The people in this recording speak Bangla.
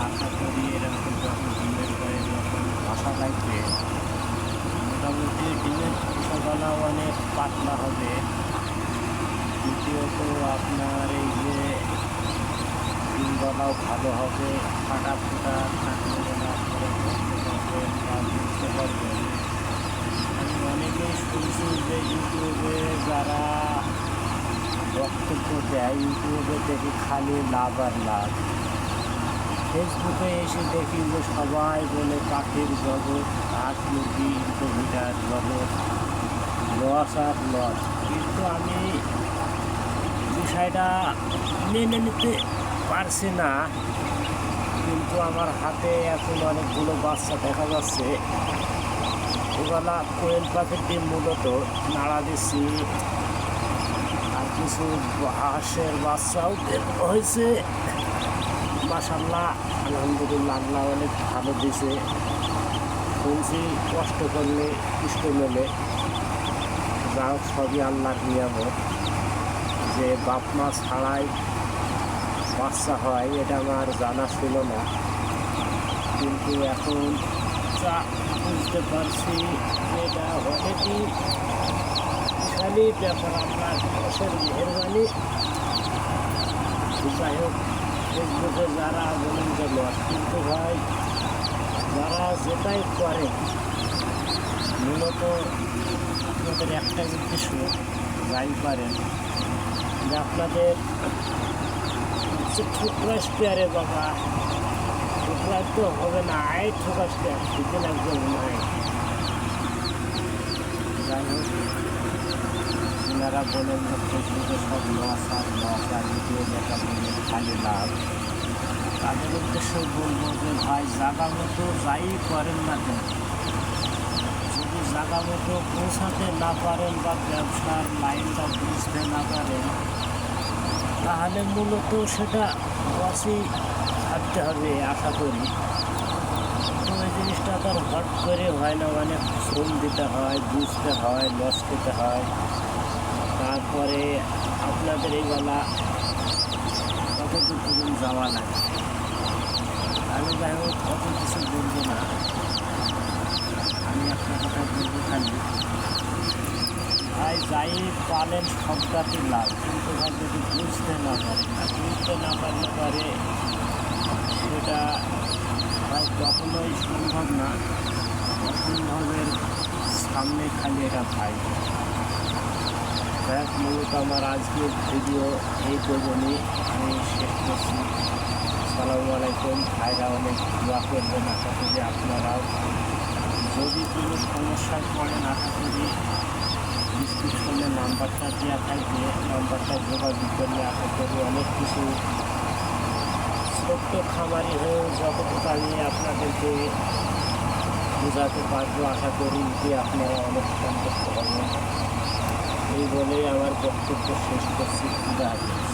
আশা করি এরকম যখন ডিমের গায়ে যখন বাসা লাগবে মোটামুটি ডিমের খোসাগুলো অনেক পাতলা হবে। দ্বিতীয়ত আপনার এই যে ডিমগুলোও ভালো হবে, ফাটা ফুটা থাকলে না করে করতে পারবেন বা বুঝতে পারবেন। আমি অনেকেই শুনছি যে ইউটিউবে যারা বক্তব্য দেয়, ইউটিউবে দেখি খালি লাভ আর লাভ। ফেসবুকে এসে দেখি যে সবাই বলে পাখির জগৎ, হাঁস মুরগি ইনকিউবেটর জগৎ, লস আর লস। কিন্তু আমি বিষয়টা মেনে নিতে পারছি না। কিন্তু আমার হাতে এখন অনেকগুলো বাচ্চা দেখা যাচ্ছে। ওগুলা কোয়েল পাখির ডিম মূলত নাড়া দিচ্ছি, আর কিছু হাঁসের বাচ্চাও বের হয়েছে। মাশাআল্লাহ, আলহামদুলিল্লাহ, আল্লাহ অনেক ভালো দিছে। শুনছি কষ্ট করলে পুষ্ট মেলে, যা হোক সবই আল্লাহর নিয়ামত। যে বাপ মা ছাড়াই বাচ্চা হয় এটা আমার জানা ছিল না, কিন্তু এখন যা বুঝতে পারছি এটা অনেকই বিশালই ব্যাপার, আপনার দেশের মেহরবানি। যাই হোক, ফেসবুকে যারা বলেন যে লস, কিন্তু ভাই যারা যেটাই করে মূলত আপনাদের একটাই উদ্দেশ্য, যাই পারেন যে আপনাদের ঠুকরাস পেয়ারে বাবা, ঠুকরাস তো হবে না, আয় ঠুকাস পেয়ার দিতে লাগবে নাই। যাই হোক, ওনারা বলেন যে ফেসবুকে সব লস আর লস, আর ভিডিও দেখা বলে খালি লাভ। তাদের উদ্দেশ্যে বলবো যে ভাই জায়গা মতো যাই করেন না কেন, যদি জায়গা মতো পৌঁছাতে না পারেন বা ব্যবসার লাইনটা বুঝতে না পারেন, তাহলে মূলত সেটা লসই থাকতে হবে আশা করি। তো এই জিনিসটা তো আর হট করে হয় না, অনেক শ্রম দিতে হয়, বুঝতে হয়, লস খেতে হয়। তারপরে আপনাদের এইবেলা কতদূর পর্যন্ত যাওয়া লাগে। আমি যাই হোক কত কিছু বলবো না, আমি একটা কথা বলবো খালি, ভাই যাই পালেন সবটাতে লাভ। কিন্তু ভাই যদি বুঝতে না পারেন, আর বুঝতে না পারলে পারে সেটা ভাই কখনোই সম্ভব না। অসম্ভবের সামনে খালি এটা ভাই। যাই হোক, মূলত আমার আজকের ভিডিও এই পর্যন্তই আমি শেষ করছি। আসসালামু আলাইকুম। ভাইরা অনেক দোয়া করবেন, আশা করি আপনারাও। যদি কোনো সমস্যায় পড়েন, আশা করি ডিসক্রিপশনে নাম্বারটা দেওয়া থাকবে, নাম্বারটা যোগাযোগ করলে আশা করি অনেক কিছু ছোট্ট খামারি হয়েও যতটুকু আমি আপনাদেরকে বোঝাতে পারবো, আশা করি যে আপনারা অনেক সন্তুষ্ট হবেন। এই বলেই আমার বক্তব্য শেষ করছি। খুদা হাফেজ।